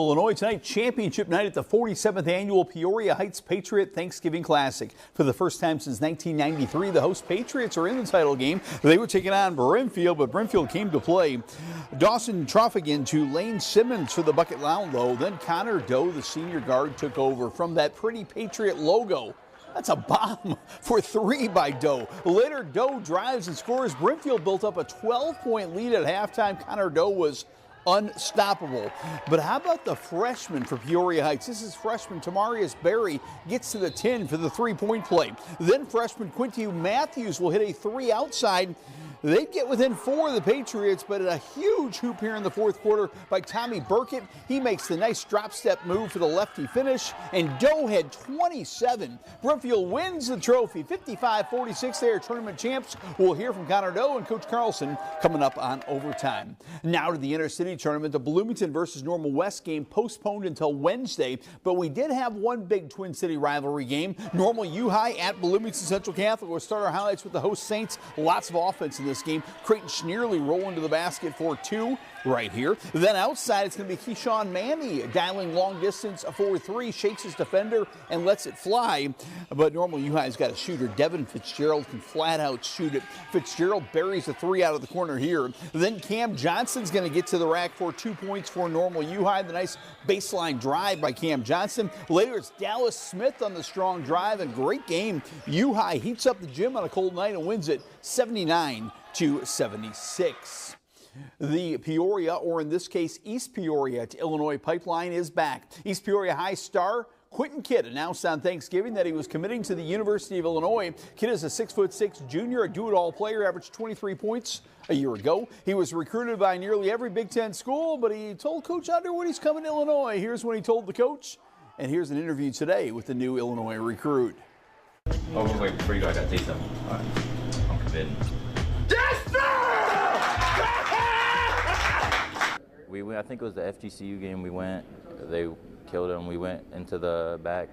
Illinois tonight, championship night at the 47th annual Peoria Heights Patriot Thanksgiving Classic. For the first time since 1993, the host Patriots are in the title game. They were taking on Brimfield, but Brimfield came to play. Dawson Troffigan to Lane Simmons for the bucket down low. Then Connor Doe, the senior guard, took over from that pretty Patriot logo. That's a bomb for three by Doe. Later, Doe drives and scores. Brimfield built up a 12-point lead at halftime. Connor Doe was unstoppable. But how about the freshman for Peoria Heights? This is freshman Tamarius Berry gets to the 10 for the three-point play. Then freshman Quinty Matthews will hit a three outside. They get within four of the Patriots, but a huge hoop here in the fourth quarter by Tommy Burkett. He makes the nice drop step move for the lefty finish, and Doe had 27. Brimfield wins the trophy, 55-46. They are tournament champs. We'll hear from Connor Doe and Coach Carlson coming up on overtime. Now to the intercity tournament. The Bloomington versus Normal West game postponed until Wednesday, but we did have one big Twin City rivalry game. Normal U-High at Bloomington Central Catholic. We'll start our highlights with the host Saints. Lots of offense in this game. Creighton Schneerly rolling to the basket for two right here. Then outside, it's going to be Keyshawn Manny dialing long distance for three, shakes his defender and lets it fly. But Normal U-High's got a shooter. Devin Fitzgerald can flat out shoot it. Fitzgerald buries a three out of the corner here. Then Cam Johnson's going to get to the rack for 2 points for Normal U-High. The nice baseline drive by Cam Johnson. Later, it's Dallas Smith on the strong drive, and great game. U-High heats up the gym on a cold night and wins it 79-76. The Peoria, or in this case East Peoria to Illinois pipeline is back. East Peoria High star Quentin Kidd announced on Thanksgiving that he was committing to the University of Illinois. Kidd is a 6'6" junior, a do-it-all player, averaged 23 points a year ago. He was recruited by nearly every Big Ten school, but he told Coach Underwood he's coming to Illinois. Here's what he told the coach, and here's an interview today with the new Illinois recruit. Oh, wait, before you go, I got to say something. I'm committing. I think it was the FGCU game we went. They killed him. We went into the back.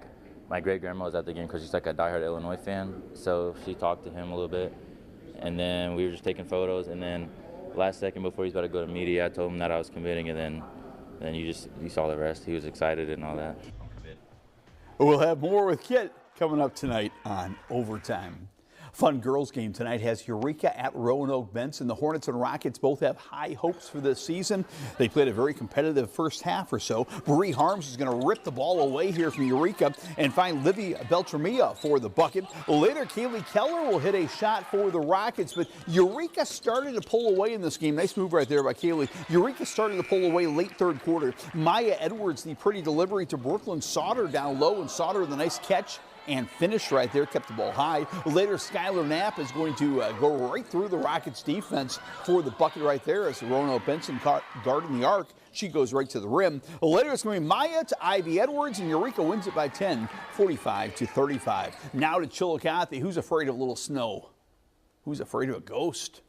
My great-grandma was at the game because she's like a diehard Illinois fan. So she talked to him a little bit. And then we were just taking photos. And then last second before he's about to go to media, I told him that I was committing. And then you saw the rest. He was excited and all that. We'll have more with Kit coming up tonight on Overtime. Fun girls game tonight has Eureka at Roanoke Benson. The Hornets and Rockets both have high hopes for this season. They played a very competitive first half or so. Bree Harms is going to rip the ball away here from Eureka and find Livy Beltramia for the bucket. Later, Kaylee Keller will hit a shot for the Rockets, but Eureka started to pull away in this game. Nice move right there by Kaylee. Eureka started to pull away late third quarter. Maya Edwards, the pretty delivery to Brooklyn Sauter down low, and Sauter with a nice catch and finished right there, kept the ball high. Later, Skylar Knapp is going to go right through the Rockets defense for the bucket right there as Roanoke Benson guarding the arc. She goes right to the rim. Later, it's going to be Maya to Ivy Edwards, and Eureka wins it by 10, 45-35. Now to Chillicothe. Who's afraid of a little snow? Who's afraid of a ghost?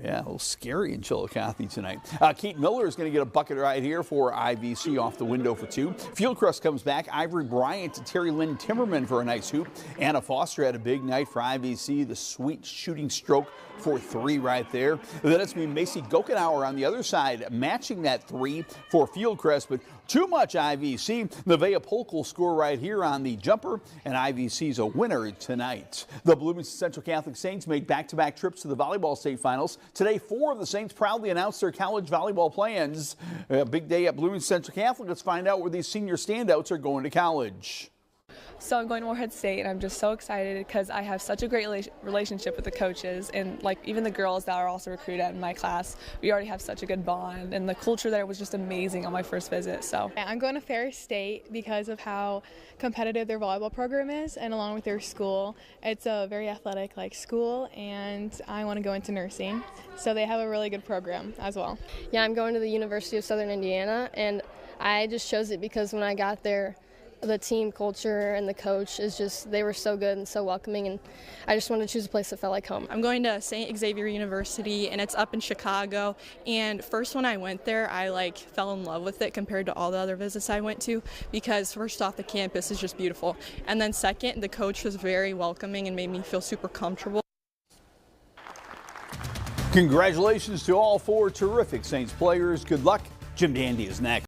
Yeah, a little scary in Chillicothe tonight. Kate Miller is going to get a bucket right here for IVC off the window for two. Fieldcrest comes back. Ivory Bryant to Terry Lynn Timmerman for a nice hoop. Anna Foster had a big night for IVC. The sweet shooting stroke for three right there. Then it's going to be Macy Gokenauer on the other side, matching that three for Fieldcrest, but too much IVC. Nevaeh Polk will score right here on the jumper, and IVC's a winner tonight. The Bloomington Central Catholic Saints made back-to-back trips to the volleyball state finals. Today, 4 of the Saints proudly announced their college volleyball plans. A big day at Bloomington Central Catholic. Let's find out where these senior standouts are going to college. So I'm going to Morehead State, and I'm just so excited because I have such a great relationship with the coaches, and like even the girls that are also recruited in my class, we already have such a good bond, and the culture there was just amazing on my first visit. So I'm going to Ferris State because of how competitive their volleyball program is, and along with their school. It's a very athletic school, and I want to go into nursing, so they have a really good program as well. Yeah, I'm going to the University of Southern Indiana, and I just chose it because when I got there, the team culture and the coach is just, they were so good and so welcoming, and I just wanted to choose a place that felt like home. I'm going to St. Xavier University, and it's up in Chicago, and first when I went there I fell in love with it compared to all the other visits I went to, because first off the campus is just beautiful, and then second the coach was very welcoming and made me feel super comfortable. Congratulations to all 4 terrific Saints players. Good luck. Jim Dandy is next.